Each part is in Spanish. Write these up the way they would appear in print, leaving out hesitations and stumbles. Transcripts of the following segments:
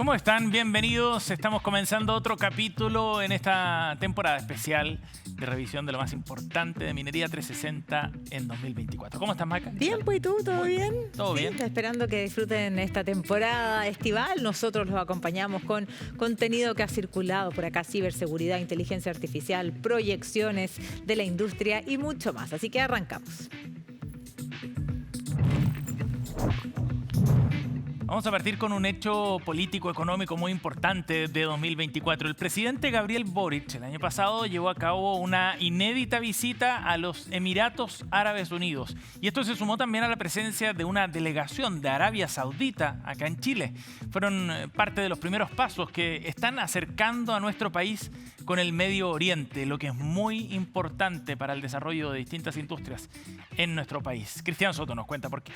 ¿Cómo están? Bienvenidos. Estamos comenzando otro capítulo en esta temporada especial de revisión de lo más importante de Minería 360 en 2024. ¿Cómo estás, Maca? Bien, pues, ¿y tú? ¿Todo bien? ¿Todo bien? Esperando que disfruten esta temporada estival. Nosotros los acompañamos con contenido que ha circulado por acá: ciberseguridad, inteligencia artificial, proyecciones de la industria y mucho más. Así que arrancamos. Vamos a partir con un hecho político-económico muy importante de 2024. El presidente Gabriel Boric el año pasado llevó a cabo una inédita visita a los Emiratos Árabes Unidos. Y esto se sumó también a la presencia de una delegación de Arabia Saudita acá en Chile. Fueron parte de los primeros pasos que están acercando a nuestro país con el Medio Oriente, lo que es muy importante para el desarrollo de distintas industrias en nuestro país. Cristian Soto nos cuenta por qué.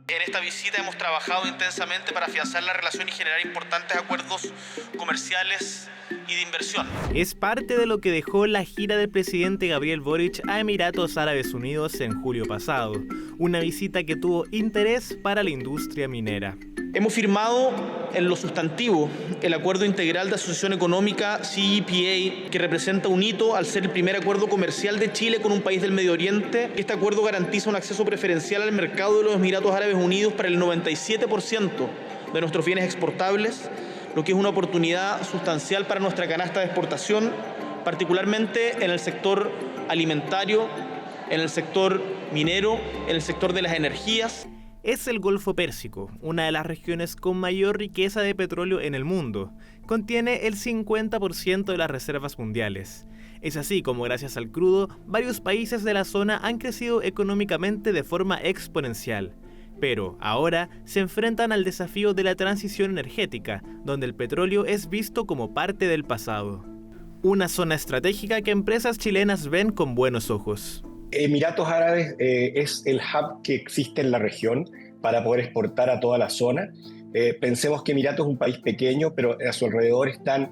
En esta visita hemos trabajado intensamente para afianzar la relación y generar importantes acuerdos comerciales y de inversión. Es parte de lo que dejó la gira del presidente Gabriel Boric a Emiratos Árabes Unidos en julio pasado, una visita que tuvo interés para la industria minera. Hemos firmado en lo sustantivo el Acuerdo Integral de Asociación Económica CEPA, que representa un hito al ser el primer acuerdo comercial de Chile con un país del Medio Oriente. Este acuerdo garantiza un acceso preferencial al mercado de los Emiratos Árabes Unidos para el 97% de nuestros bienes exportables, lo que es una oportunidad sustancial para nuestra canasta de exportación, particularmente en el sector alimentario, en el sector minero, en el sector de las energías. Es el Golfo Pérsico, una de las regiones con mayor riqueza de petróleo en el mundo. Contiene el 50% de las reservas mundiales. Es así como, gracias al crudo, varios países de la zona han crecido económicamente de forma exponencial. Pero ahora se enfrentan al desafío de la transición energética, donde el petróleo es visto como parte del pasado. Una zona estratégica que empresas chilenas ven con buenos ojos. Emiratos Árabes es el hub que existe en la región para poder exportar a toda la zona. Pensemos que Emiratos es un país pequeño, pero a su alrededor están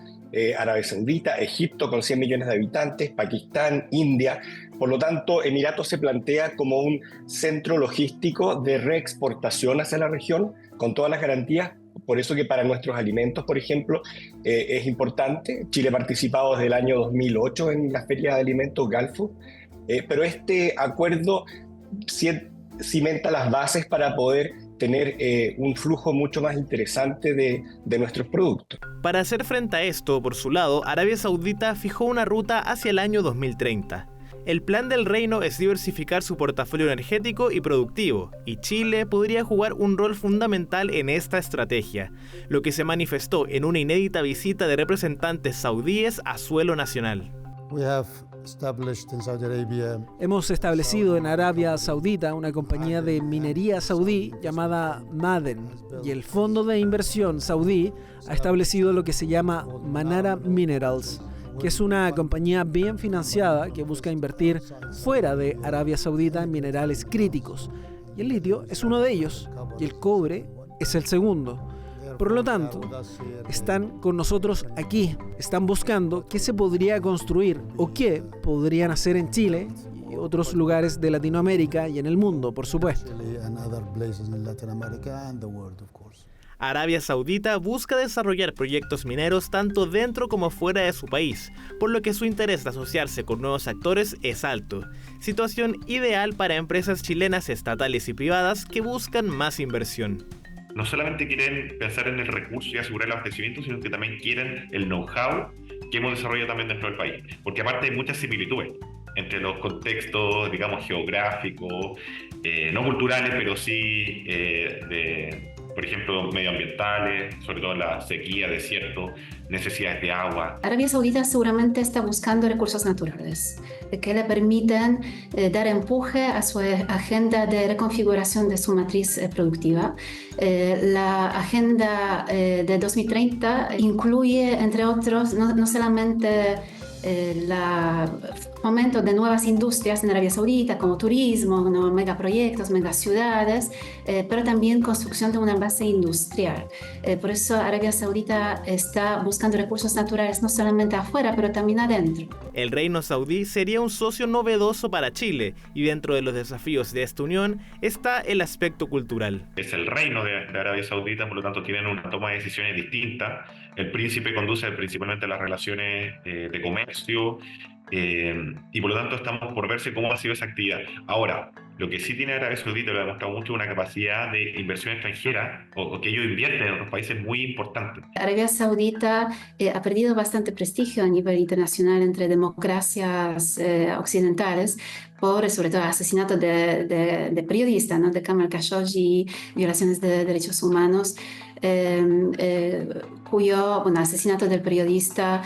Arabia Saudita, Egipto con 100 millones de habitantes, Pakistán, India. Por lo tanto, Emiratos se plantea como un centro logístico de reexportación hacia la región, con todas las garantías. Por eso que para nuestros alimentos, por ejemplo, es importante. Chile ha participado desde el año 2008 en la Feria de Alimentos Gulf. Pero este acuerdo cimenta las bases para poder tener un flujo mucho más interesante de nuestros productos. Para hacer frente a esto, por su lado, Arabia Saudita fijó una ruta hacia el año 2030. El plan del reino es diversificar su portafolio energético y productivo, y Chile podría jugar un rol fundamental en esta estrategia, lo que se manifestó en una inédita visita de representantes saudíes a suelo nacional. Hemos establecido en Arabia Saudita una compañía de minería saudí llamada Ma'aden, y el fondo de inversión saudí ha establecido lo que se llama Manara Minerals, que es una compañía bien financiada que busca invertir fuera de Arabia Saudita en minerales críticos. Y el litio es uno de ellos, y el cobre es el segundo. Por lo tanto, están con nosotros aquí, están buscando qué se podría construir o qué podrían hacer en Chile y otros lugares de Latinoamérica y en el mundo, por supuesto. Arabia Saudita busca desarrollar proyectos mineros tanto dentro como fuera de su país, por lo que su interés de asociarse con nuevos actores es alto. Situación ideal para empresas chilenas estatales y privadas que buscan más inversión. No solamente quieren pensar en el recurso y asegurar el abastecimiento, sino que también quieren el know-how que hemos desarrollado también dentro del país. Porque aparte hay muchas similitudes entre los contextos, digamos, geográficos, no culturales, pero sí por ejemplo, medioambientales, sobre todo la sequía, desierto, necesidades de agua. Arabia Saudita seguramente está buscando recursos naturales que le permitan dar empuje a su agenda de reconfiguración de su matriz productiva. La agenda de 2030 incluye, entre otros, no solamente el fomento de nuevas industrias en Arabia Saudita, como turismo, ¿no? Megaproyectos, megaciudades, pero también construcción de una base industrial. Por eso Arabia Saudita está buscando recursos naturales no solamente afuera, pero también adentro. El reino saudí sería un socio novedoso para Chile, y dentro de los desafíos de esta unión está el aspecto cultural. Es el reino de Arabia Saudita, por lo tanto tienen una toma de decisiones distinta. El príncipe conduce principalmente las relaciones de comercio y por lo tanto estamos por verse cómo ha sido esa actividad. Ahora, lo que sí tiene Arabia Saudita, lo ha demostrado mucho, una capacidad de inversión extranjera o que ellos invierten en otros países muy importante. Arabia Saudita ha perdido bastante prestigio a nivel internacional entre democracias occidentales por sobre todo asesinatos de periodistas, ¿no? De Jamal Khashoggi, violaciones de derechos humanos, cuyo asesinato del periodista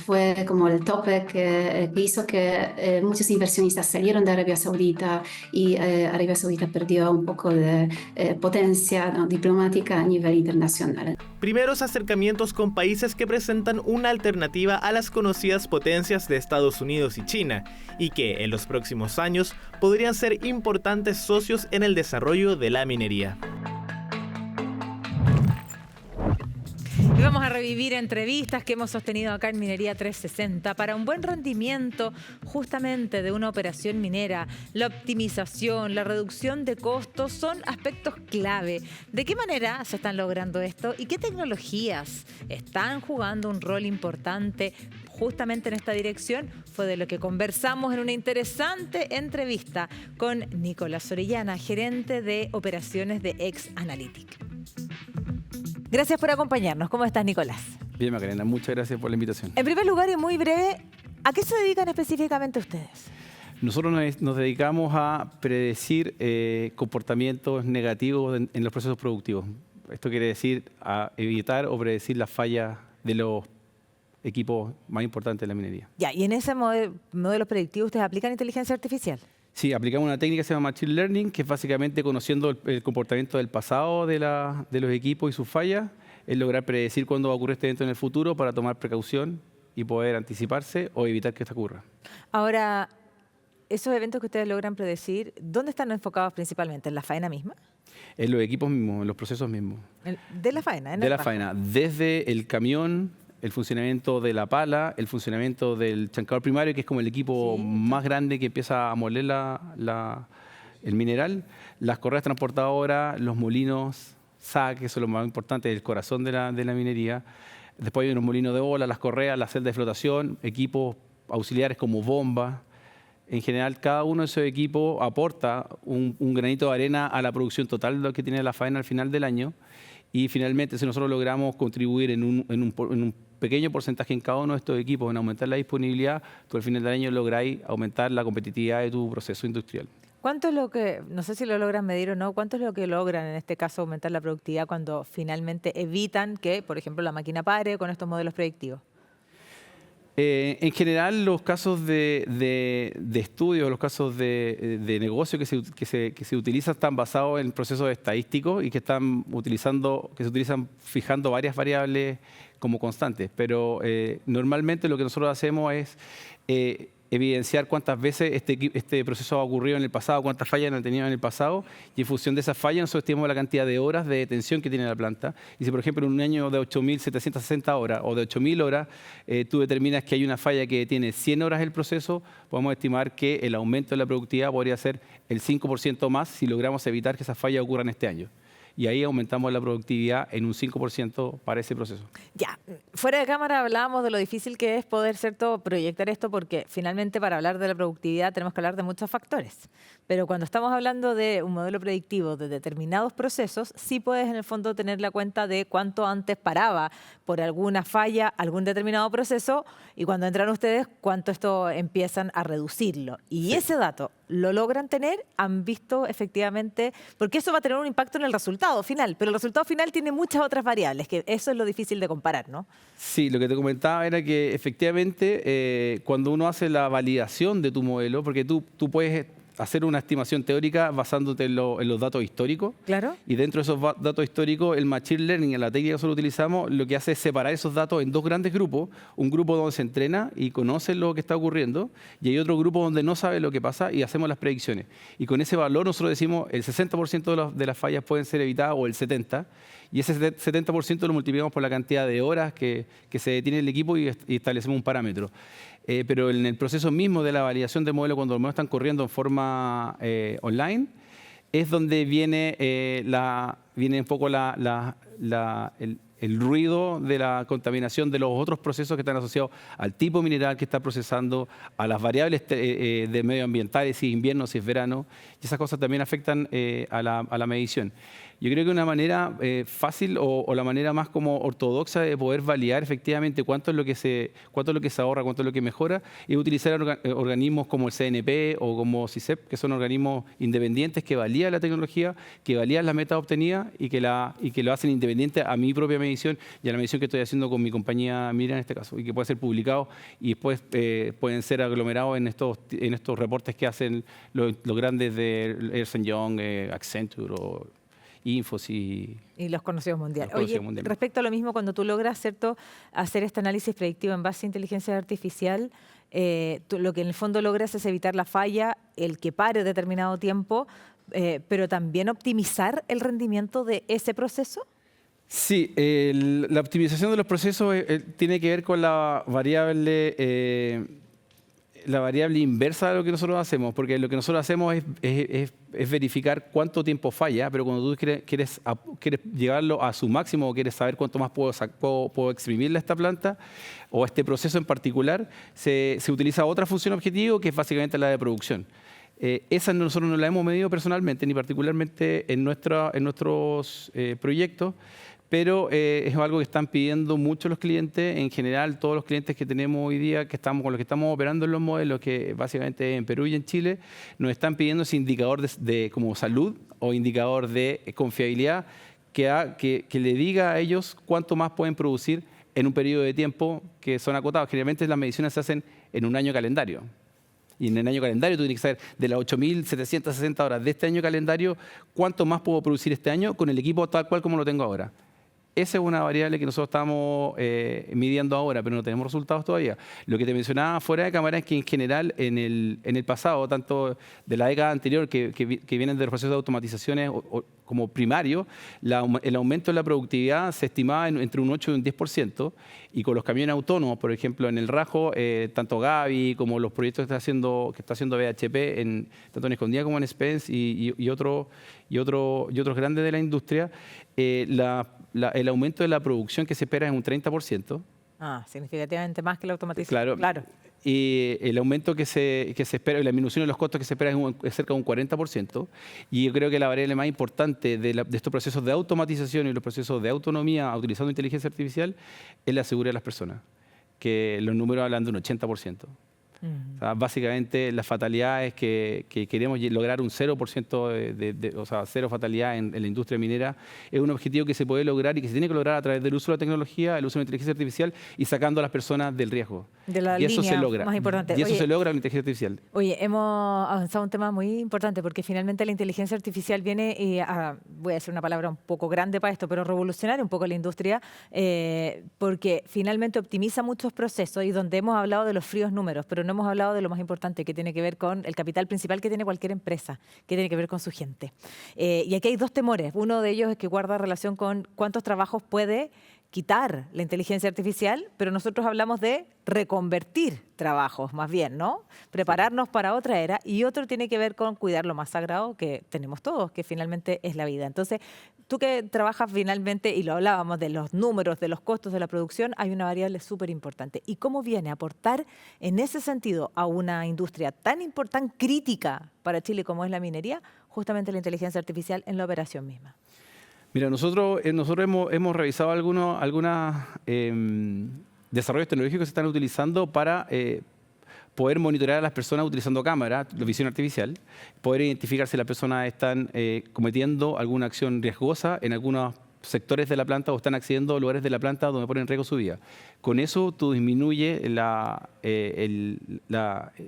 fue como el tope que hizo que muchos inversionistas salieron de Arabia Saudita y Arabia Saudita perdió un poco de potencia, ¿no? diplomática a nivel internacional. Primeros acercamientos con países que presentan una alternativa a las conocidas potencias de Estados Unidos y China y que en los próximos años podrían ser importantes socios en el desarrollo de la minería. Y vamos a revivir entrevistas que hemos sostenido acá en Minería 360 para un buen rendimiento justamente de una operación minera. La optimización, la reducción de costos son aspectos clave. ¿De qué manera se están logrando esto y qué tecnologías están jugando un rol importante justamente en esta dirección? Fue de lo que conversamos en una interesante entrevista con Nicolás Orellana, gerente de operaciones de X-Analytic. Gracias por acompañarnos. ¿Cómo estás, Nicolás? Bien, Macarena, muchas gracias por la invitación. En primer lugar y muy breve, ¿a qué se dedican específicamente ustedes? Nosotros nos dedicamos a predecir comportamientos negativos en los procesos productivos. Esto quiere decir a evitar o predecir las fallas de los equipos más importantes de la minería. Ya, y en ese modelo predictivo ustedes aplican inteligencia artificial. Sí, aplicamos una técnica que se llama Machine Learning, que es básicamente conociendo el comportamiento del pasado de los equipos y sus fallas, es lograr predecir cuándo va a ocurrir este evento en el futuro para tomar precaución y poder anticiparse o evitar que esto ocurra. Ahora, esos eventos que ustedes logran predecir, ¿dónde están enfocados principalmente? ¿En la faena misma? En los equipos mismos, en los procesos mismos. ¿De la faena? De la faena, desde el camión, el funcionamiento de la pala, el funcionamiento del chancador primario, que es como el equipo más grande que empieza a moler el mineral, las correas transportadoras, los molinos SAC, que son los más importantes, el corazón de la minería. Después hay unos molinos de bola, las correas, la celda de flotación, equipos auxiliares como bombas. En general, cada uno de esos equipos aporta un granito de arena a la producción total de lo que tiene la faena al final del año. Y finalmente, si nosotros logramos contribuir en un pequeño porcentaje en cada uno de estos equipos en aumentar la disponibilidad, tú al final del año lográis aumentar la competitividad de tu proceso industrial. ¿Cuánto es lo que, no sé si lo logran medir o no, cuánto es lo que logran en este caso aumentar la productividad cuando finalmente evitan que, por ejemplo, la máquina pare con estos modelos predictivos? En general, los casos de estudio, los casos de negocio que se utilizan están basados en procesos estadísticos y que se utilizan fijando varias variables como constantes. Pero normalmente lo que nosotros hacemos es evidenciar cuántas veces este proceso ha ocurrido en el pasado, cuántas fallas han tenido en el pasado, y en función de esas fallas nosotros estimamos la cantidad de horas de detención que tiene la planta. Y si, por ejemplo, en un año de 8.760 horas o de 8.000 horas, tú determinas que hay una falla que tiene 100 horas el proceso, podemos estimar que el aumento de la productividad podría ser el 5% más si logramos evitar que esas fallas ocurran este año. Y ahí aumentamos la productividad en un 5% para ese proceso. Ya, fuera de cámara hablábamos de lo difícil que es poder, ¿cierto?, proyectar esto, porque finalmente para hablar de la productividad tenemos que hablar de muchos factores. Pero cuando estamos hablando de un modelo predictivo de determinados procesos, sí puedes en el fondo tener la cuenta de cuánto antes paraba por alguna falla algún determinado proceso y cuando entran ustedes, cuánto esto empiezan a reducirlo. Y ese dato lo logran tener, han visto efectivamente, porque eso va a tener un impacto en el resultado final, pero el resultado final tiene muchas otras variables, que eso es lo difícil de comparar, ¿no? Sí, lo que te comentaba era que efectivamente cuando uno hace la validación de tu modelo, porque tú puedes hacer una estimación teórica basándote en los datos históricos. Claro. Y dentro de esos datos históricos, el Machine Learning, en la técnica que nosotros utilizamos, lo que hace es separar esos datos en dos grandes grupos. Un grupo donde se entrena y conoce lo que está ocurriendo, y hay otro grupo donde no sabe lo que pasa y hacemos las predicciones. Y con ese valor nosotros decimos el 60% de las fallas pueden ser evitadas, o el 70%, y ese 70% lo multiplicamos por la cantidad de horas que se detiene el equipo y establecemos un parámetro. Pero en el proceso mismo de la validación de modelos, cuando los modelos están corriendo en forma online, es donde viene un poco el ruido de la contaminación de los otros procesos que están asociados al tipo mineral que está procesando, a las variables de medioambientales, si es invierno, si es verano, y esas cosas también afectan a la medición. Yo creo que una manera fácil o la manera más como ortodoxa de poder validar efectivamente cuánto es lo que se ahorra, cuánto es lo que mejora, es utilizar organismos como el CNP o como CICEP, que son organismos independientes que validan la tecnología, que validan las metas obtenidas y que lo hacen independiente a mi propia medición y a la medición que estoy haciendo con mi compañía Mira en este caso, y que puede ser publicado y después pueden ser aglomerados en estos reportes que hacen los grandes de Ernst & Young, Accenture o Infosys. Y los conocidos mundiales. Oye, respecto a lo mismo, cuando tú logras, ¿cierto?, hacer este análisis predictivo en base a inteligencia artificial, lo que en el fondo logras es evitar la falla, el que pare determinado tiempo, pero también optimizar el rendimiento de ese proceso. Sí, la optimización de los procesos tiene que ver con la variable inversa de lo que nosotros hacemos, porque lo que nosotros hacemos es verificar cuánto tiempo falla, pero cuando tú quieres llevarlo a su máximo o quieres saber cuánto más puedo exprimirle a esta planta o a este proceso en particular, se utiliza otra función objetivo que es básicamente la de producción. Esa nosotros no la hemos medido personalmente ni particularmente en nuestros proyectos, pero es algo que están pidiendo mucho los clientes. En general, todos los clientes que tenemos hoy día, con los que estamos operando en los modelos, que básicamente en Perú y en Chile, nos están pidiendo ese indicador de como salud o indicador de confiabilidad que le diga a ellos cuánto más pueden producir en un periodo de tiempo que son acotados. Generalmente las mediciones se hacen en un año calendario. Y en el año calendario tú tienes que saber de las 8.760 horas de este año calendario, cuánto más puedo producir este año con el equipo tal cual como lo tengo ahora. Esa es una variable que nosotros estamos midiendo ahora, pero no tenemos resultados todavía. Lo que te mencionaba fuera de cámara es que en general en el pasado, tanto de la década anterior, que vienen de los procesos de automatizaciones como primario, el aumento de la productividad se estimaba entre un 8 y un 10%, y con los camiones autónomos, por ejemplo, en el Rajo, tanto Gavi como los proyectos que está haciendo BHP, tanto en Escondida como en Spence y otros grandes de la industria, el aumento de la producción que se espera es un 30%. Significativamente más que la automatización. Claro. Y el aumento que se espera, la disminución de los costos que se espera es cerca de un 40%. Y yo creo que la variable más importante de estos procesos de automatización y los procesos de autonomía utilizando inteligencia artificial es la seguridad de las personas, que los números hablan de un 80%. O sea, básicamente las fatalidades que queremos lograr un 0%, o sea, cero fatalidad en la industria minera, es un objetivo que se puede lograr y que se tiene que lograr a través del uso de la tecnología, el uso de la inteligencia artificial y sacando a las personas del riesgo. Y eso se logra. Más importante. Y eso se logra con la inteligencia artificial. Oye, hemos avanzado un tema muy importante porque finalmente la inteligencia artificial viene, voy a decir una palabra un poco grande para esto, pero revolucionar un poco la industria, porque finalmente optimiza muchos procesos y donde hemos hablado de los fríos números, pero no hemos hablado de lo más importante, que tiene que ver con el capital principal que tiene cualquier empresa, que tiene que ver con su gente. Y aquí hay dos temores. Uno de ellos es que guarda relación con cuántos trabajos puede quitar la inteligencia artificial, pero nosotros hablamos de reconvertir trabajos, más bien, ¿no? Prepararnos para otra era. Y otro tiene que ver con cuidar lo más sagrado que tenemos todos, que finalmente es la vida. Entonces, tú que trabajas finalmente, y lo hablábamos de los números, de los costos de la producción, hay una variable súper importante. ¿Y cómo viene a aportar en ese sentido a una industria tan crítica para Chile como es la minería, justamente la inteligencia artificial en la operación misma? Mira, nosotros hemos revisado algunos desarrollos tecnológicos que se están utilizando para poder monitorear a las personas utilizando cámara, la visión artificial, poder identificar si las personas están cometiendo alguna acción riesgosa en algunos sectores de la planta o están accediendo a lugares de la planta donde ponen en riesgo su vida. Con eso tú disminuyes el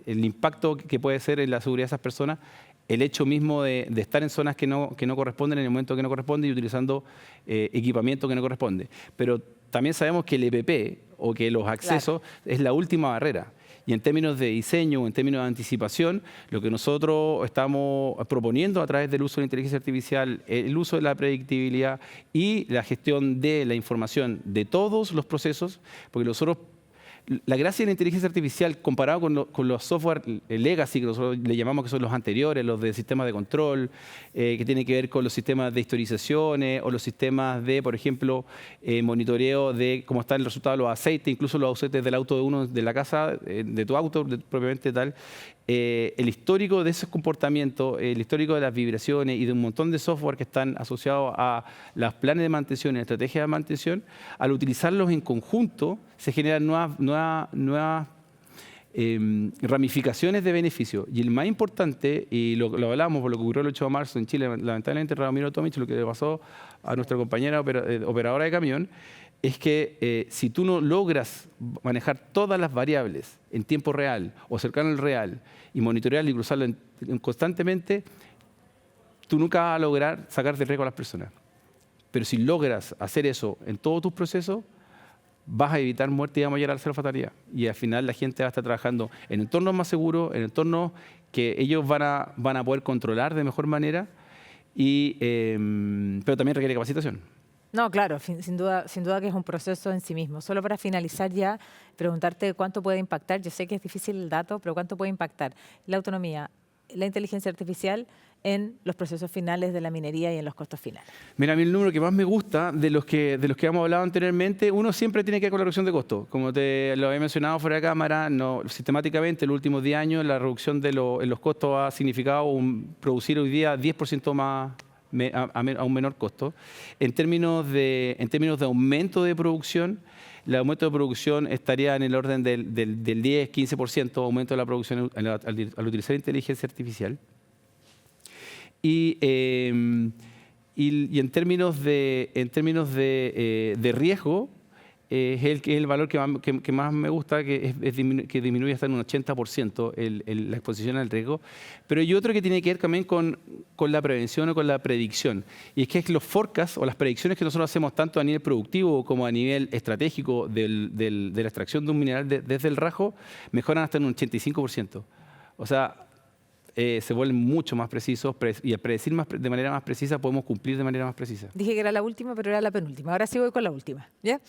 impacto que puede ser en la seguridad de esas personas, el hecho mismo de estar en zonas que no corresponden en el momento que no corresponde y utilizando equipamiento que no corresponde. Pero también sabemos que el EPP o que los accesos es la última barrera. Y en términos de diseño o en términos de anticipación, lo que nosotros estamos proponiendo a través del uso de la inteligencia artificial, el uso de la predictibilidad y la gestión de la información de todos los procesos, porque nosotros, la gracia de la inteligencia artificial comparado con los software legacy, que nosotros le llamamos que son los anteriores, los de sistemas de control, que tienen que ver con los sistemas de historizaciones o los sistemas de, por ejemplo, monitoreo de cómo está el resultado de los aceites, incluso los aceites del auto de uno, de la casa, de tu auto propiamente tal. El histórico de esos comportamientos, el histórico de las vibraciones y de un montón de software que están asociados a los planes de mantención y estrategias de mantención, al utilizarlos en conjunto se generan nuevas ramificaciones de beneficio. Y el más importante, y lo hablamos por lo que ocurrió el 8 de marzo en Chile, lamentablemente Ramiro Tomic, lo que le pasó a nuestra compañera operadora de camión, es que si tú no logras manejar todas las variables en tiempo real o cercano al real y monitorearlo y cruzarlo constantemente, tú nunca vas a lograr sacar de riesgo a las personas. Pero si logras hacer eso en todos tus procesos, vas a evitar muerte y vamos a llegar a la cero fatalidad. Y al final la gente va a estar trabajando en entornos más seguros, en entornos que ellos van a poder controlar de mejor manera, pero también requiere capacitación. No, claro, sin duda que es un proceso en sí mismo. Solo para finalizar ya, preguntarte cuánto puede impactar, yo sé que es difícil el dato, pero cuánto puede impactar la autonomía, la inteligencia artificial en los procesos finales de la minería y en los costos finales. Mira, a mí el número que más me gusta de los que hemos hablado anteriormente, uno siempre tiene que ver con la reducción de costos. Como te lo había mencionado fuera de cámara, sistemáticamente en los últimos 10 años la reducción en los costos ha significado producir hoy día 10% más a un menor costo. En términos de aumento de producción, el aumento de producción estaría en el orden del 10-15% aumento de la producción al utilizar inteligencia artificial. Y en términos de riesgo, es el valor que más me gusta, que disminuye hasta en un 80% la exposición al riesgo. Pero hay otro que tiene que ver también con la prevención o con la predicción. Y es que los forecasts o las predicciones que nosotros hacemos tanto a nivel productivo como a nivel estratégico de la extracción de un mineral desde el rajo, mejoran hasta en un 85%. O sea, se vuelven mucho más precisos y al predecir de manera más precisa podemos cumplir de manera más precisa. Dije que era la última, pero era la penúltima. Ahora sí voy con la última, ¿ya?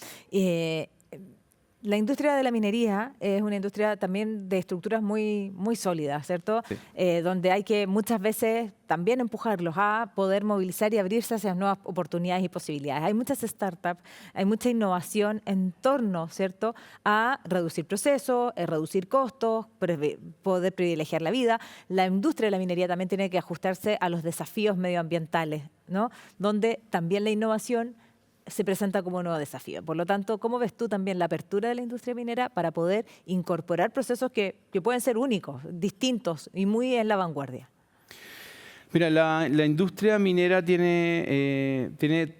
La industria de la minería es una industria también de estructuras muy, muy sólidas, ¿cierto? Sí. Donde hay que muchas veces también empujarlos a poder movilizar y abrirse hacia nuevas oportunidades y posibilidades. Hay muchas startups, hay mucha innovación en torno, ¿cierto?, a reducir procesos, reducir costos, poder privilegiar la vida. La industria de la minería también tiene que ajustarse a los desafíos medioambientales, ¿no? Donde también la innovación se presenta como un nuevo desafío. Por lo tanto, ¿cómo ves tú también la apertura de la industria minera para poder incorporar procesos que pueden ser únicos, distintos y muy en la vanguardia? Mira, la industria minera tiene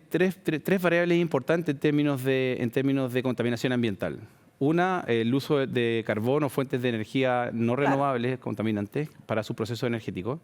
tres variables importantes en términos de contaminación ambiental. Una, el uso de carbón o fuentes de energía no renovables, contaminantes, para su proceso energético.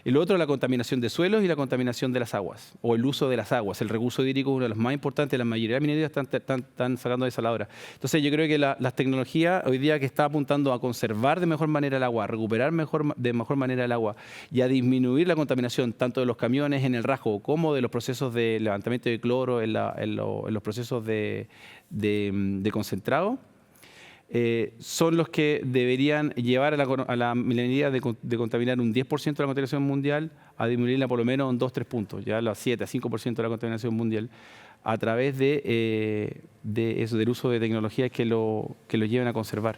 El otro, la contaminación de suelos y la contaminación de las aguas, o el uso de las aguas. El recurso hídrico es uno de los más importantes. La mayoría de minerías están sacando desaladora. Entonces, yo creo que las tecnologías hoy día que está apuntando a conservar de mejor manera el agua, a recuperar de mejor manera el agua y a disminuir la contaminación tanto de los camiones en el rajo como de los procesos de levantamiento de cloro en los procesos de concentrado, son los que deberían llevar a la minería de contaminar un 10% de la contaminación mundial a disminuirla por lo menos en 2-3 puntos, ya a 7 a 5% de la contaminación mundial, a través del uso de tecnologías que lo lleven a conservar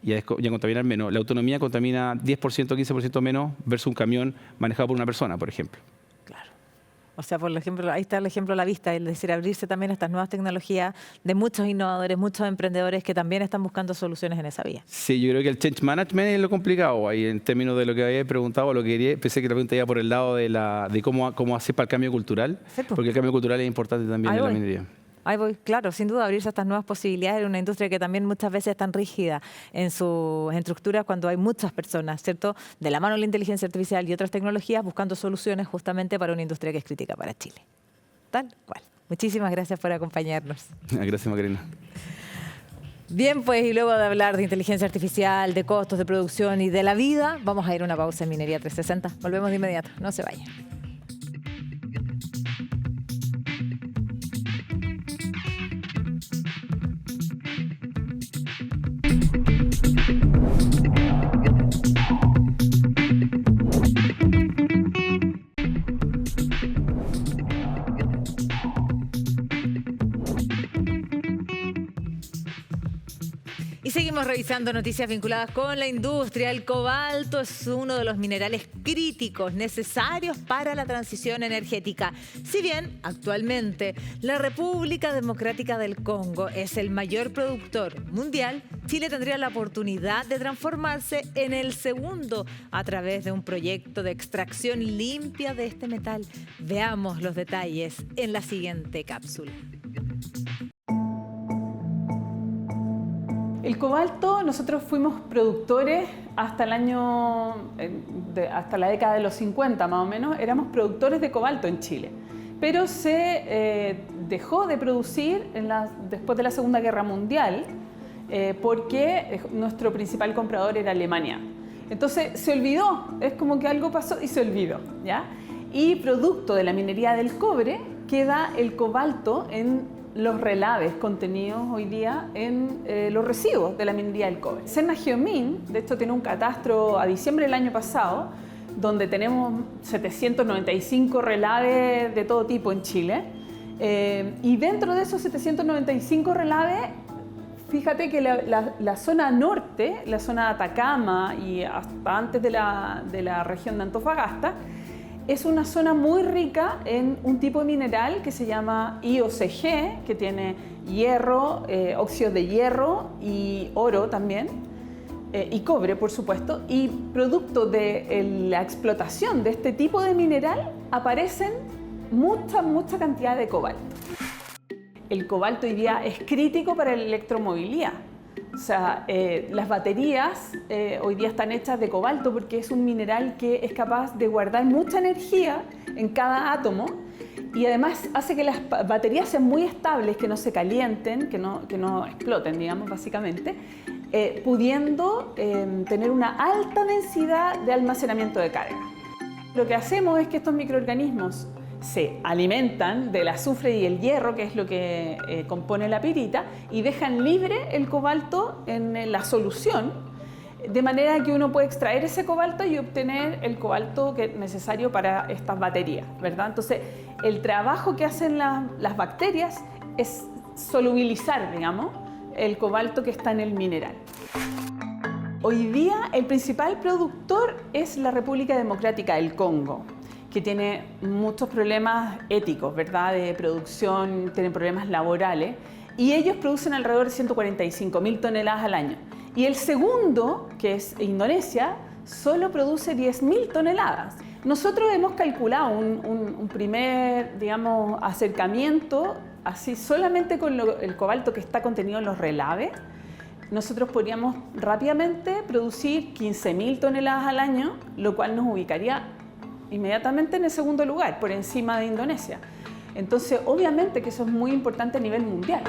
y a contaminar menos. La autonomía contamina 10% o 15% menos versus un camión manejado por una persona, por ejemplo. Claro. O sea, por ejemplo, ahí está el ejemplo a la vista, es decir, abrirse también a estas nuevas tecnologías de muchos innovadores, muchos emprendedores que también están buscando soluciones en esa vía. Sí, yo creo que el change management es lo complicado ahí en términos de lo que había preguntado, lo que quería, pensé que la pregunta iba por el lado de cómo hacer para el cambio cultural, Sí, pues. porque el cambio cultural es importante también Ahí en la voy. minería. Ahí voy, claro, sin duda abrirse a estas nuevas posibilidades en una industria que también muchas veces es tan rígida en sus estructuras cuando hay muchas personas, ¿cierto? De la mano de la inteligencia artificial y otras tecnologías buscando soluciones justamente para una industria que es crítica para Chile. Tal cual. Muchísimas gracias por acompañarnos. Gracias, Macarena. Bien, pues, y luego de hablar de inteligencia artificial, de costos de producción y de la vida, vamos a ir a una pausa en Minería 360. Volvemos de inmediato, no se vayan. Y seguimos revisando noticias vinculadas con la industria. El cobalto es uno de los minerales críticos necesarios para la transición energética. Si bien actualmente la República Democrática del Congo es el mayor productor mundial, Chile tendría la oportunidad de transformarse en el segundo a través de un proyecto de extracción limpia de este metal. Veamos los detalles en la siguiente cápsula. El cobalto, nosotros fuimos productores hasta el año, hasta la década de los 50 más o menos, éramos productores de cobalto en Chile. Pero se dejó de producir después de la Segunda Guerra Mundial porque nuestro principal comprador era Alemania. Entonces se olvidó, es como que algo pasó y se olvidó, ¿ya? Y producto de la minería del cobre queda el cobalto en los relaves contenidos hoy día en los residuos de la minería del cobre. Serna Geomin, de hecho, tiene un catastro a diciembre del año pasado, donde tenemos 795 relaves de todo tipo en Chile. Y dentro de esos 795 relaves, fíjate que la zona norte, la zona de Atacama y hasta antes de la región de Antofagasta, es una zona muy rica en un tipo de mineral que se llama IOCG, que tiene hierro, óxidos de hierro y oro también, y cobre, por supuesto. Y producto de la explotación de este tipo de mineral aparecen mucha cantidad de cobalto. El cobalto hoy día es crítico para la electromovilidad. O sea, las baterías hoy día están hechas de cobalto porque es un mineral que es capaz de guardar mucha energía en cada átomo y además hace que las baterías sean muy estables, que no se calienten, que no exploten, digamos, básicamente, pudiendo tener una alta densidad de almacenamiento de carga. Lo que hacemos es que estos microorganismos se alimentan del azufre y el hierro, que es lo que compone la pirita, y dejan libre el cobalto en la solución, de manera que uno puede extraer ese cobalto y obtener el cobalto que es necesario para estas baterías, ¿verdad? Entonces, el trabajo que hacen las bacterias es solubilizar, digamos, el cobalto que está en el mineral. Hoy día, el principal productor es la República Democrática del Congo, que tiene muchos problemas éticos, ¿verdad? De producción, tienen problemas laborales, y ellos producen alrededor de 145.000 toneladas al año. Y el segundo, que es Indonesia, solo produce 10.000 toneladas. Nosotros hemos calculado un primer, digamos, acercamiento, así solamente con el cobalto que está contenido en los relaves. Nosotros podríamos rápidamente producir 15.000 toneladas al año, lo cual nos ubicaría inmediatamente en el segundo lugar, por encima de Indonesia. Entonces, obviamente que eso es muy importante a nivel mundial.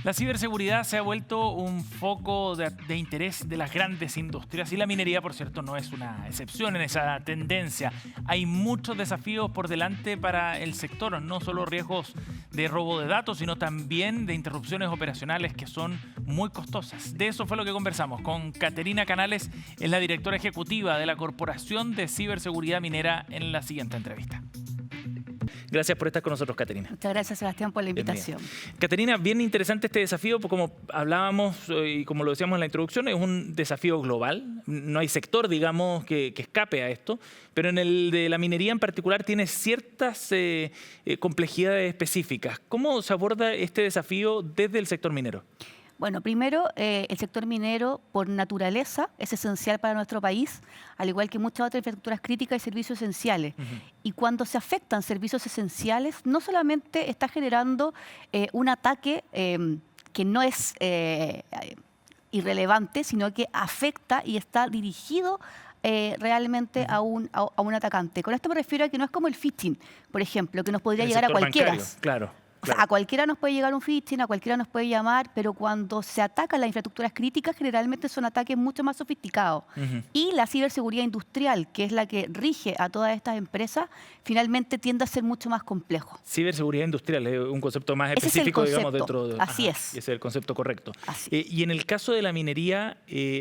La ciberseguridad se ha vuelto un foco de interés de las grandes industrias y la minería, por cierto, no es una excepción en esa tendencia. Hay muchos desafíos por delante para el sector, no solo riesgos de robo de datos, sino también de interrupciones operacionales que son muy costosas. De eso fue lo que conversamos con Caterina Canales, es la directora ejecutiva de la Corporación de Ciberseguridad Minera, en la siguiente entrevista. Gracias por estar con nosotros, Caterina. Muchas gracias, Sebastián, por la invitación. Caterina, bien interesante este desafío, como hablábamos y como lo decíamos en la introducción, es un desafío global. No hay sector, digamos, que escape a esto, pero en el de la minería en particular tiene ciertas complejidades específicas. ¿Cómo se aborda este desafío desde el sector minero? Bueno, primero, el sector minero, por naturaleza, es esencial para nuestro país, al igual que muchas otras infraestructuras críticas y servicios esenciales. Y cuando se afectan servicios esenciales, no solamente está generando un ataque que no es irrelevante, sino que afecta y está dirigido realmente a un atacante. Con esto me refiero a que no es como el phishing, por ejemplo, que nos podría llegar a cualquiera. Claro. O sea, a cualquiera nos puede llegar un phishing, a cualquiera nos puede llamar, pero cuando se atacan las infraestructuras críticas, generalmente son ataques mucho más sofisticados. Y la ciberseguridad industrial, que es la que rige a todas estas empresas, finalmente tiende a ser mucho más complejo. Ciberseguridad industrial es un concepto más específico, digamos, dentro de... Así es. Ese es el concepto correcto. Así. Y en el caso de la minería,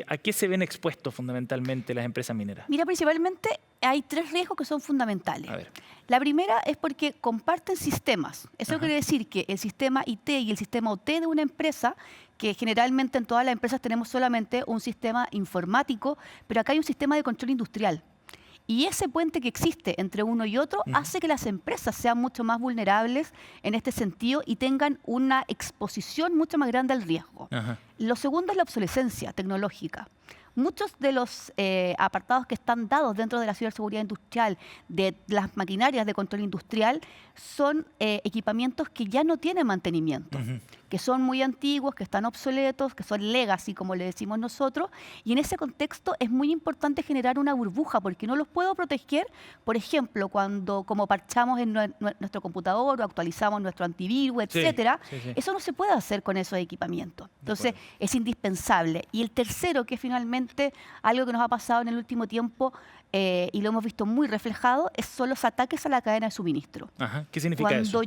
¿a qué se ven expuestos fundamentalmente las empresas mineras? Mira, principalmente hay 3 riesgos que son fundamentales. A ver. La primera es porque comparten sistemas. Eso quiere decir que el sistema IT y el sistema OT de una empresa, que generalmente en todas las empresas tenemos solamente un sistema informático, pero acá hay un sistema de control industrial. Y ese puente que existe entre uno y otro hace que las empresas sean mucho más vulnerables en este sentido y tengan una exposición mucho más grande al riesgo. Lo segundo es la obsolescencia tecnológica. Muchos de los apartados que están dados dentro de la ciberseguridad industrial, de las maquinarias de control industrial, son equipamientos que ya no tienen mantenimiento, que son muy antiguos, que están obsoletos, que son legacy, como le decimos nosotros, y en ese contexto es muy importante generar una burbuja, porque no los puedo proteger, por ejemplo, cuando como parchamos en nuestro computador o actualizamos nuestro antivirus, etcétera, eso no se puede hacer con esos equipamientos. Entonces, es indispensable. Y el tercero, que es finalmente algo que nos ha pasado en el último tiempo y lo hemos visto muy reflejado, son los ataques a la cadena de suministro. ¿Qué significa eso?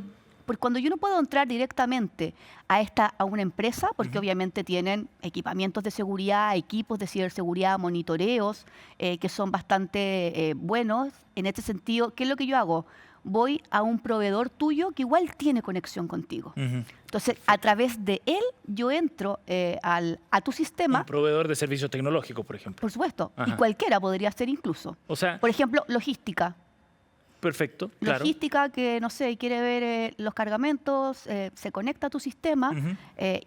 Porque cuando yo no puedo entrar directamente a una empresa, porque obviamente tienen equipamientos de seguridad, equipos de ciberseguridad, monitoreos, que son bastante buenos. En este sentido, ¿qué es lo que yo hago? Voy a un proveedor tuyo que igual tiene conexión contigo. Entonces, a través de él, yo entro a tu sistema. Un proveedor de servicios tecnológicos, por ejemplo. Por supuesto. Y cualquiera podría ser incluso. O sea, por ejemplo, logística. Perfecto, claro. Logística que, no sé, quiere ver los cargamentos, se conecta a tu sistema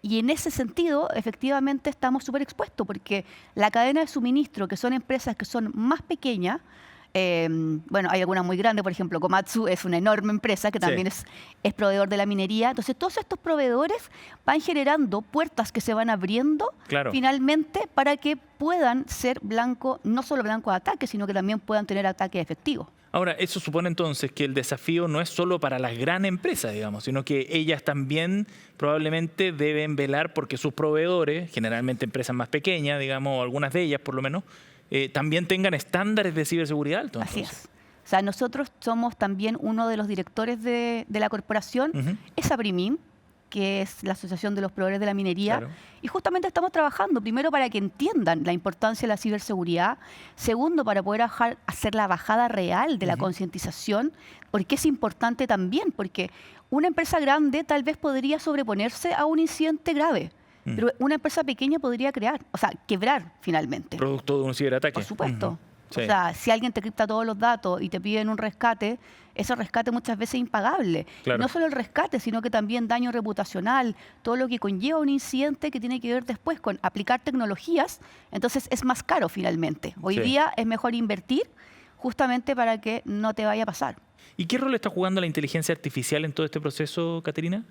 y en ese sentido, efectivamente, estamos súper expuestos porque la cadena de suministro, que son empresas que son más pequeñas, bueno, hay algunas muy grandes, por ejemplo, Komatsu es una enorme empresa que también es proveedor de la minería. Entonces, todos estos proveedores van generando puertas que se van abriendo finalmente para que puedan ser blanco, no solo blanco de ataque, sino que también puedan tener ataques efectivos. Ahora, eso supone entonces que el desafío no es solo para las grandes empresas, digamos, sino que ellas también probablemente deben velar porque sus proveedores, generalmente empresas más pequeñas, digamos, o algunas de ellas por lo menos, también tengan estándares de ciberseguridad altos. Así es. O sea, nosotros somos también uno de los directores de la corporación, es APRIMIN, que es la Asociación de los Proveedores de la Minería, y justamente estamos trabajando, primero, para que entiendan la importancia de la ciberseguridad, segundo, para poder hacer la bajada real de la concientización, porque es importante también, porque una empresa grande tal vez podría sobreponerse a un incidente grave, pero una empresa pequeña podría quebrar finalmente. Producto de un ciberataque. Por supuesto. O sea, si alguien te cripta todos los datos y te piden un rescate, ese rescate muchas veces es impagable. No solo el rescate, sino que también daño reputacional, todo lo que conlleva un incidente que tiene que ver después con aplicar tecnologías, entonces es más caro finalmente. Hoy día es mejor invertir justamente para que no te vaya a pasar. ¿Y qué rol está jugando la inteligencia artificial en todo este proceso, Caterina?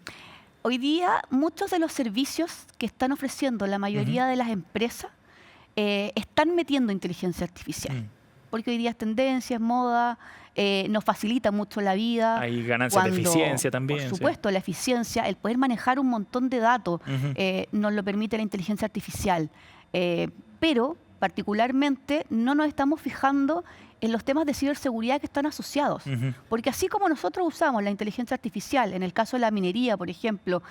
Hoy día muchos de los servicios que están ofreciendo la mayoría de las empresas están metiendo inteligencia artificial. Porque hoy día es tendencia, es moda, nos facilita mucho la vida. Hay ganancias de eficiencia también. Por supuesto, la eficiencia, el poder manejar un montón de datos nos lo permite la inteligencia artificial. Pero particularmente no nos estamos fijando en los temas de ciberseguridad que están asociados. Porque así como nosotros usamos la inteligencia artificial, en el caso de la minería, por ejemplo,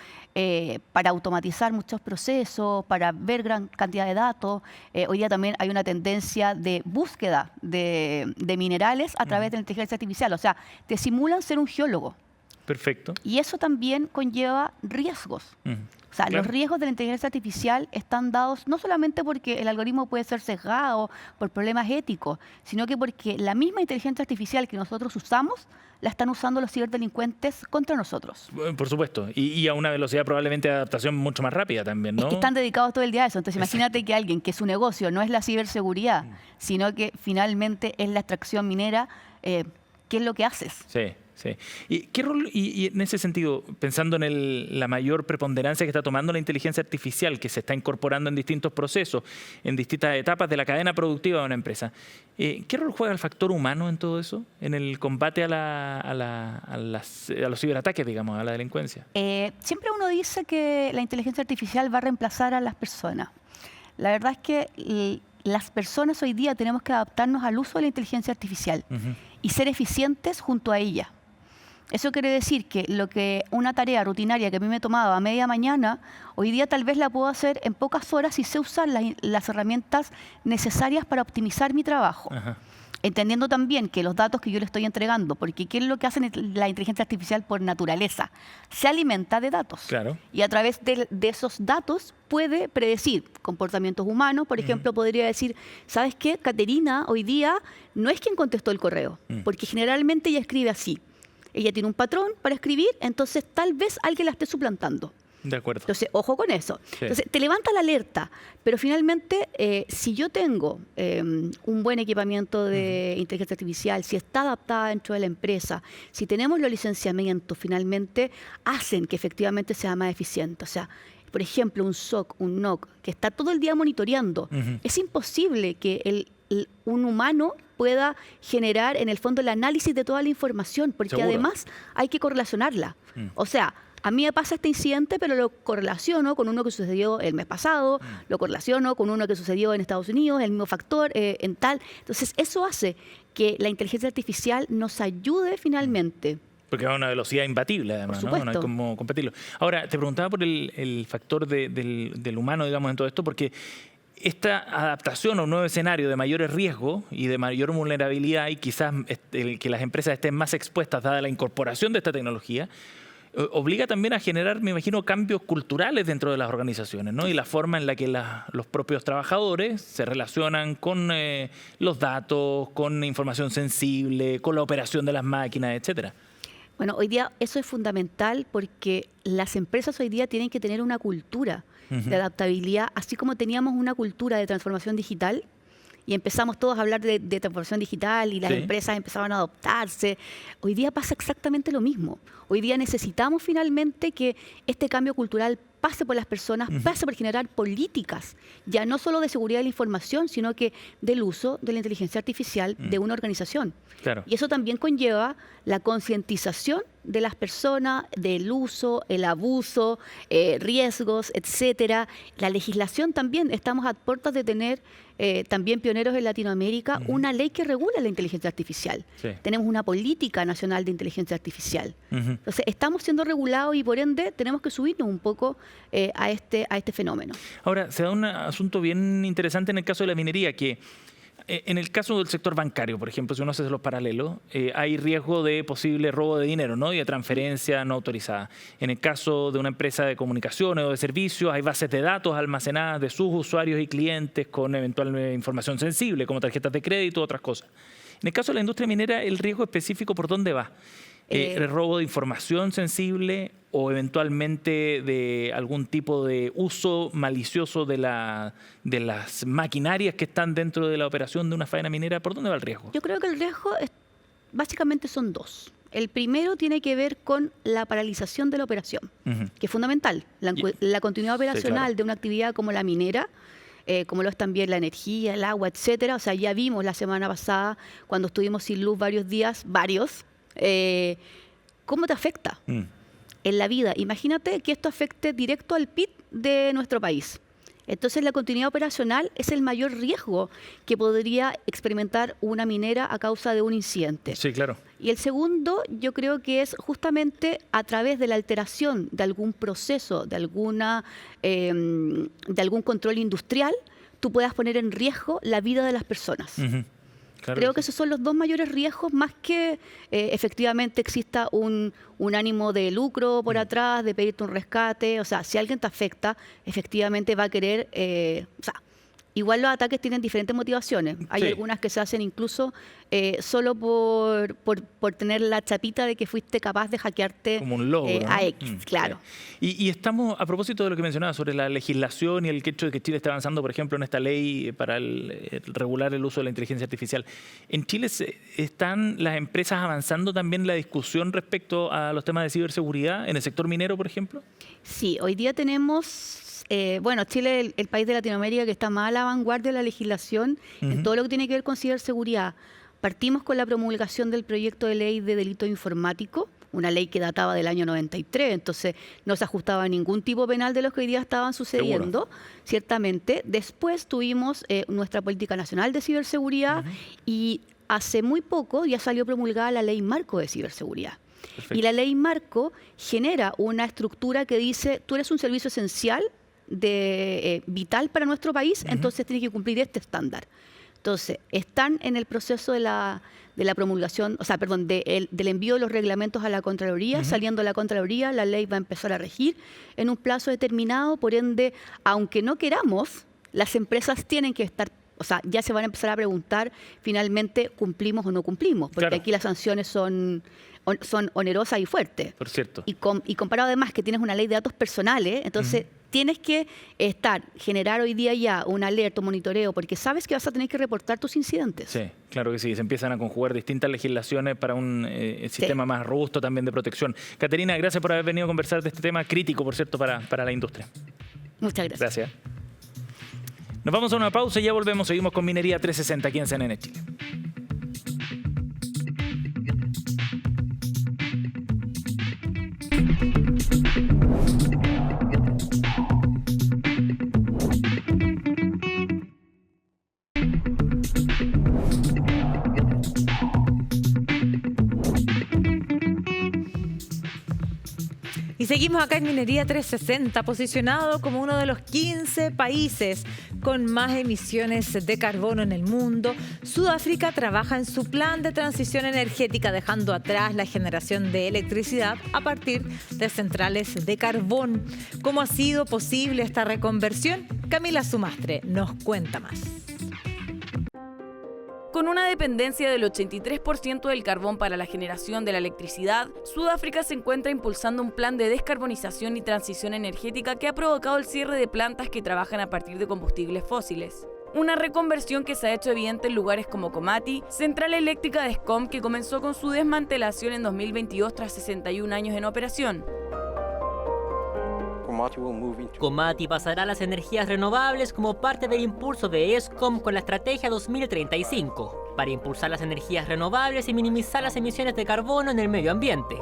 para automatizar muchos procesos, para ver gran cantidad de datos, hoy día también hay una tendencia de búsqueda de minerales a través de la inteligencia artificial. O sea, te simulan ser un geólogo. Perfecto. Y eso también conlleva riesgos. O sea, los riesgos de la inteligencia artificial están dados no solamente porque el algoritmo puede ser sesgado por problemas éticos, sino que porque la misma inteligencia artificial que nosotros usamos la están usando los ciberdelincuentes contra nosotros. Por supuesto. Y a una velocidad probablemente de adaptación mucho más rápida también, ¿no? Es que están dedicados todo el día a eso. Entonces, imagínate que alguien que su negocio no es la ciberseguridad, sino que finalmente es la extracción minera, ¿qué es lo que haces? Sí. Sí. ¿Y qué rol, y en ese sentido, pensando en la mayor preponderancia que está tomando la inteligencia artificial, que se está incorporando en distintos procesos, en distintas etapas de la cadena productiva de una empresa, ¿qué rol juega el factor humano en todo eso? En el combate a los ciberataques, digamos, a la delincuencia. Siempre uno dice que la inteligencia artificial va a reemplazar a las personas. La verdad es que las personas hoy día tenemos que adaptarnos al uso de la inteligencia artificial y ser eficientes junto a ella. Eso quiere decir que una tarea rutinaria que a mí me tomaba a media mañana, hoy día tal vez la puedo hacer en pocas horas y sé usar las herramientas necesarias para optimizar mi trabajo. Entendiendo también que los datos que yo le estoy entregando, porque ¿qué es lo que hace la inteligencia artificial por naturaleza? Se alimenta de datos. Claro. Y a través de esos datos puede predecir comportamientos humanos. Por ejemplo, podría decir, ¿sabes qué? Caterina hoy día no es quien contestó el correo, porque generalmente ella escribe así. Ella tiene un patrón para escribir, entonces tal vez alguien la esté suplantando. De acuerdo. Entonces, ojo con eso. Sí. Entonces, te levanta la alerta, pero finalmente, si yo tengo un buen equipamiento de inteligencia artificial, si está adaptada dentro de la empresa, si tenemos los licenciamientos, finalmente hacen que efectivamente sea más eficiente. O sea, por ejemplo, un SOC, un NOC, que está todo el día monitoreando, es imposible que un humano pueda generar en el fondo el análisis de toda la información, porque Seguro. además hay que correlacionarla. O sea, a mí me pasa este incidente, pero lo correlaciono con uno que sucedió el mes pasado, lo correlaciono con uno que sucedió en Estados Unidos, el mismo factor, en tal. Entonces, eso hace que la inteligencia artificial nos ayude finalmente. Porque va a una velocidad imbatible, además, ¿no? No hay cómo competirlo. Ahora, te preguntaba por el factor del humano, digamos, en todo esto, porque esta adaptación a un nuevo escenario de mayores riesgos y de mayor vulnerabilidad y quizás que las empresas estén más expuestas dada la incorporación de esta tecnología, obliga también a generar, me imagino, cambios culturales dentro de las organizaciones, ¿no? Y la forma en la que los propios trabajadores se relacionan con los datos, con información sensible, con la operación de las máquinas, etcétera. Bueno, hoy día eso es fundamental porque las empresas hoy día tienen que tener una cultura de adaptabilidad, así como teníamos una cultura de transformación digital y empezamos todos a hablar de transformación digital y las empresas empezaban a adoptarse. Hoy día pasa exactamente lo mismo. Hoy día necesitamos finalmente que este cambio cultural pase por las personas, pase por generar políticas, ya no solo de seguridad de la información, sino que del uso de la inteligencia artificial de una organización. Claro. Y eso también conlleva la concientización de las personas, del uso, el abuso, riesgos, etcétera. La legislación también, estamos a puertas de tener también pioneros en Latinoamérica, una ley que regula la inteligencia artificial. Sí. Tenemos una política nacional de inteligencia artificial. Entonces, estamos siendo regulados y por ende tenemos que subirnos un poco a este fenómeno. Ahora, se da un asunto bien interesante en el caso de la minería, que en el caso del sector bancario, por ejemplo, si uno hace los paralelos, hay riesgo de posible robo de dinero, ¿no? Y de transferencia no autorizada. En el caso de una empresa de comunicaciones o de servicios, hay bases de datos almacenadas de sus usuarios y clientes con eventual información sensible, como tarjetas de crédito u otras cosas. En el caso de la industria minera, ¿el riesgo específico por dónde va? ¿El robo de información sensible o eventualmente de algún tipo de uso malicioso de las maquinarias que están dentro de la operación de una faena minera? ¿Por dónde va el riesgo? Yo creo que el riesgo básicamente son dos. El primero tiene que ver con la paralización de la operación, que es fundamental. La continuidad operacional de una actividad como la minera, como lo es también la energía, el agua, etcétera. O sea, ya vimos la semana pasada, cuando estuvimos sin luz varios días, ¿cómo te afecta en la vida? Imagínate que esto afecte directo al PIB de nuestro país. Entonces, la continuidad operacional es el mayor riesgo que podría experimentar una minera a causa de un incidente. Sí, claro. Y el segundo, yo creo que es justamente a través de la alteración de algún proceso, de algún control industrial, tú puedas poner en riesgo la vida de las personas. Claro Creo que que esos son los dos mayores riesgos, más que efectivamente exista un ánimo de lucro por atrás, de pedirte un rescate. O sea, si alguien te afecta, efectivamente va a querer... igual los ataques tienen diferentes motivaciones. Hay Sí. algunas que se hacen incluso solo por tener la chapita de que fuiste capaz de hackearte Como un logro, ¿no? a X, claro. Sí. Y estamos, a propósito de lo que mencionaba sobre la legislación y el hecho de que Chile esté avanzando, por ejemplo, en esta ley para regular el uso de la inteligencia artificial. ¿En Chile están las empresas avanzando también en la discusión respecto a los temas de ciberseguridad en el sector minero, por ejemplo? Sí, hoy día tenemos... Chile es el país de Latinoamérica que está más a la vanguardia de la legislación en todo lo que tiene que ver con ciberseguridad. Partimos con la promulgación del proyecto de ley de delito informático, una ley que databa del año 93, entonces no se ajustaba a ningún tipo penal de los que hoy día estaban sucediendo, ciertamente. Después tuvimos nuestra política nacional de ciberseguridad y hace muy poco ya salió promulgada la ley marco de ciberseguridad. Perfecto. Y la ley marco genera una estructura que dice, tú eres un servicio esencial, vital para nuestro país, entonces tienes que cumplir este estándar. Entonces, están en el proceso de la promulgación, del envío de los reglamentos a la Contraloría, saliendo a la Contraloría, la ley va a empezar a regir en un plazo determinado, por ende, aunque no queramos, las empresas tienen que estar, ya se van a empezar a preguntar, finalmente, ¿cumplimos o no cumplimos? Porque Claro. aquí las sanciones son onerosas y fuertes. Por cierto. Y comparado además que tienes una ley de datos personales, entonces tienes que generar hoy día ya un alerta, un monitoreo, porque sabes que vas a tener que reportar tus incidentes. Sí, claro que sí. Se empiezan a conjugar distintas legislaciones para un sistema más robusto también de protección. Caterina, gracias por haber venido a conversar de este tema crítico, por cierto, para la industria. Muchas gracias. Gracias. Nos vamos a una pausa y ya volvemos. Seguimos con Minería 360 aquí en CNN Chile. Y seguimos acá en Minería 360, posicionado como uno de los 15 países con más emisiones de carbono en el mundo. Sudáfrica trabaja en su plan de transición energética, dejando atrás la generación de electricidad a partir de centrales de carbón. ¿Cómo ha sido posible esta reconversión? Camila Sumastre nos cuenta más. Con una dependencia del 83% del carbón para la generación de la electricidad, Sudáfrica se encuentra impulsando un plan de descarbonización y transición energética que ha provocado el cierre de plantas que trabajan a partir de combustibles fósiles. Una reconversión que se ha hecho evidente en lugares como Komati, central eléctrica de Eskom, que comenzó con su desmantelación en 2022 tras 61 años en operación. Komati pasará a las energías renovables como parte del impulso de Eskom con la Estrategia 2035, para impulsar las energías renovables y minimizar las emisiones de carbono en el medio ambiente.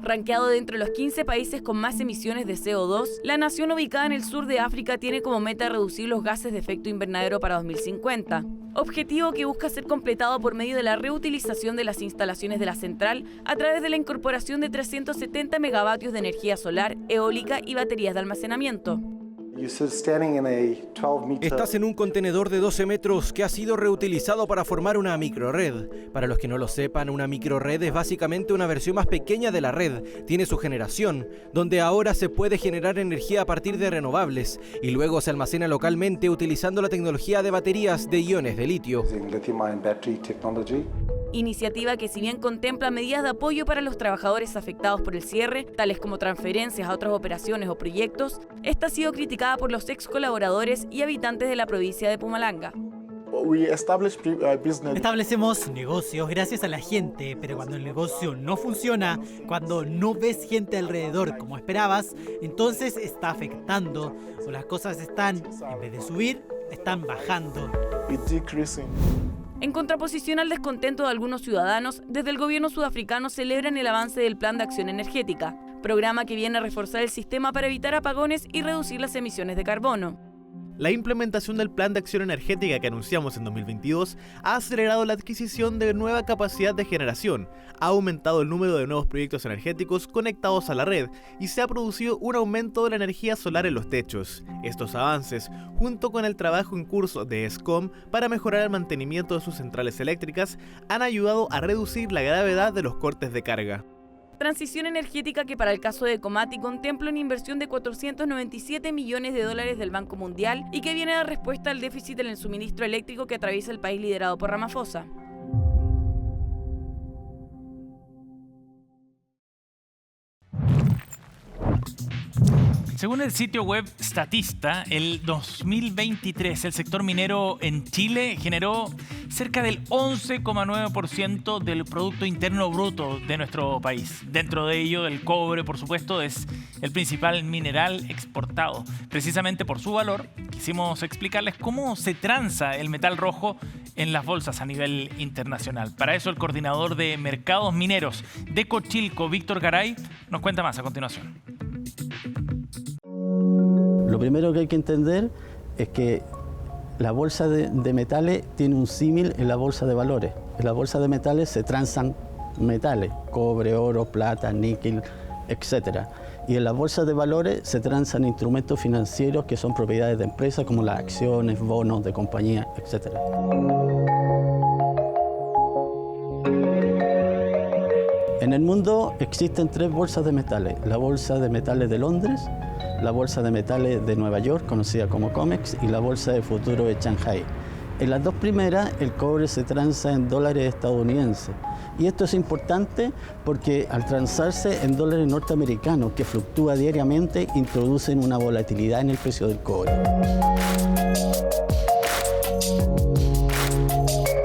Ranqueado dentro de los 15 países con más emisiones de CO2, la nación ubicada en el sur de África tiene como meta reducir los gases de efecto invernadero para 2050, objetivo que busca ser completado por medio de la reutilización de las instalaciones de la central a través de la incorporación de 370 megavatios de energía solar, eólica y baterías de almacenamiento. Estás en un contenedor de 12 metros que ha sido reutilizado para formar una microred. Para los que no lo sepan, una microred es básicamente una versión más pequeña de la red. Tiene su generación, donde ahora se puede generar energía a partir de renovables y luego se almacena localmente utilizando la tecnología de baterías de iones de litio. Iniciativa que, si bien contempla medidas de apoyo para los trabajadores afectados por el cierre, tales como transferencias a otras operaciones o proyectos, esta ha sido criticada por los ex colaboradores y habitantes de la provincia de Mpumalanga. Establecemos negocios gracias a la gente, pero cuando el negocio no funciona, cuando no ves gente alrededor como esperabas, entonces está afectando, o las cosas están, en vez de subir, están bajando. En contraposición al descontento de algunos ciudadanos, desde el gobierno sudafricano celebran el avance del Plan de Acción Energética, programa que viene a reforzar el sistema para evitar apagones y reducir las emisiones de carbono. La implementación del Plan de Acción Energética que anunciamos en 2022 ha acelerado la adquisición de nueva capacidad de generación, ha aumentado el número de nuevos proyectos energéticos conectados a la red y se ha producido un aumento de la energía solar en los techos. Estos avances, junto con el trabajo en curso de Eskom para mejorar el mantenimiento de sus centrales eléctricas, han ayudado a reducir la gravedad de los cortes de carga. Transición energética que para el caso de Comati contempla una inversión de $497 millones del Banco Mundial y que viene a dar respuesta al déficit en el suministro eléctrico que atraviesa el país liderado por Ramaphosa. Según el sitio web Statista, el 2023 el sector minero en Chile generó cerca del 11,9% del Producto Interno Bruto de nuestro país. Dentro de ello, el cobre, por supuesto, es el principal mineral exportado. Precisamente por su valor, quisimos explicarles cómo se transa el metal rojo en las bolsas a nivel internacional. Para eso, el coordinador de mercados mineros de Cochilco, Víctor Garay, nos cuenta más a continuación. Lo primero que hay que entender es que la bolsa de metales tiene un símil en la bolsa de valores. En la bolsa de metales se transan metales, cobre, oro, plata, níquel, etc. Y en la bolsa de valores se transan instrumentos financieros que son propiedades de empresas como las acciones, bonos de compañías, etc. En el mundo existen 3 bolsas de metales. La bolsa de metales de Londres, la bolsa de metales de Nueva York, conocida como COMEX, y la bolsa de futuros de Shanghai. En las 2 primeras, el cobre se transa en dólares estadounidenses. Y esto es importante porque al transarse en dólares norteamericanos, que fluctúa diariamente, introducen una volatilidad en el precio del cobre.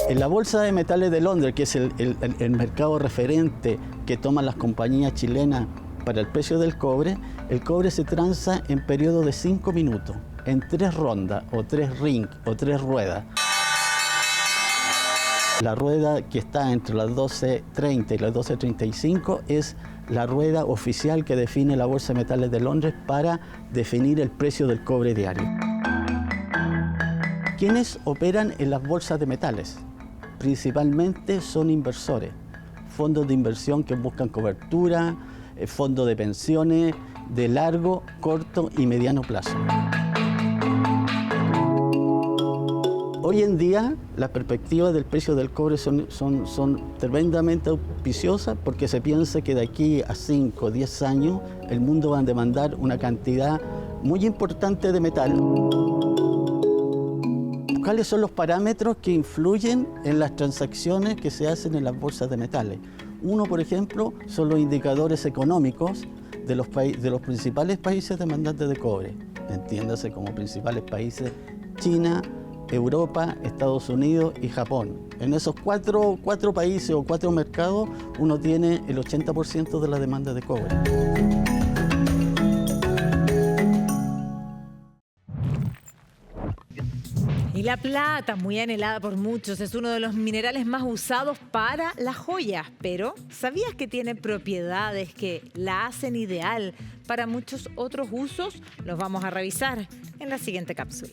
En la bolsa de metales de Londres, que es el mercado referente que toman las compañías chilenas para el precio del cobre, el cobre se transa en periodo de 5 minutos, en 3 rondas, o 3 rings, o 3 ruedas. La rueda que está entre las 12:30 y las 12:35 es la rueda oficial que define la Bolsa de Metales de Londres para definir el precio del cobre diario. ¿Quiénes operan en las bolsas de metales? Principalmente son inversores, fondos de inversión que buscan cobertura, fondos de pensiones de largo, corto y mediano plazo. Hoy en día, las perspectivas del precio del cobre son tremendamente auspiciosas porque se piensa que de aquí a 5 o 10 años el mundo va a demandar una cantidad muy importante de metal. ¿Cuáles son los parámetros que influyen en las transacciones que se hacen en las bolsas de metales? Uno, por ejemplo, son los indicadores económicos de los principales países demandantes de cobre. Entiéndase como principales países China, Europa, Estados Unidos y Japón. En esos cuatro países o 4 mercados, uno tiene el 80% de la demanda de cobre. Y la plata, muy anhelada por muchos, es uno de los minerales más usados para las joyas. Pero, ¿sabías que tiene propiedades que la hacen ideal para muchos otros usos? Los vamos a revisar en la siguiente cápsula.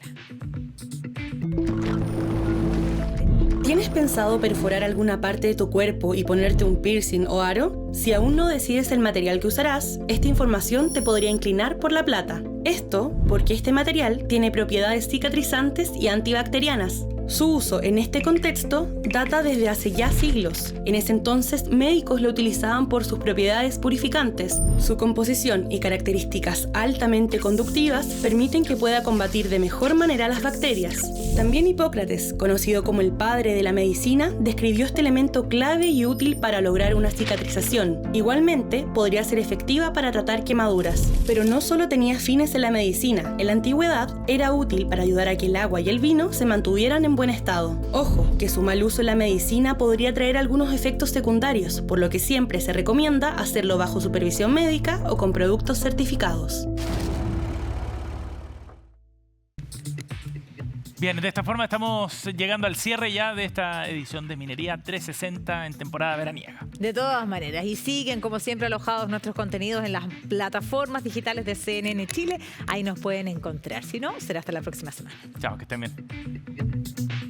¿Tienes pensado perforar alguna parte de tu cuerpo y ponerte un piercing o aro? Si aún no decides el material que usarás, esta información te podría inclinar por la plata. Esto porque este material tiene propiedades cicatrizantes y antibacterianas. Su uso en este contexto data desde hace ya siglos. En ese entonces, médicos lo utilizaban por sus propiedades purificantes. Su composición y características altamente conductivas permiten que pueda combatir de mejor manera las bacterias. También Hipócrates, conocido como el padre de la medicina, describió este elemento clave y útil para lograr una cicatrización. Igualmente, podría ser efectiva para tratar quemaduras. Pero no solo tenía fines en la medicina. En la antigüedad, era útil para ayudar a que el agua y el vino se mantuvieran en buen estado. Ojo, que su mal uso en la medicina podría traer algunos efectos secundarios, por lo que siempre se recomienda hacerlo bajo supervisión médica o con productos certificados. Bien, de esta forma estamos llegando al cierre ya de esta edición de Minería 360 en temporada veraniega. De todas maneras, y siguen como siempre alojados nuestros contenidos en las plataformas digitales de CNN Chile. Ahí nos pueden encontrar. Si no, será hasta la próxima semana. Chao, que estén bien.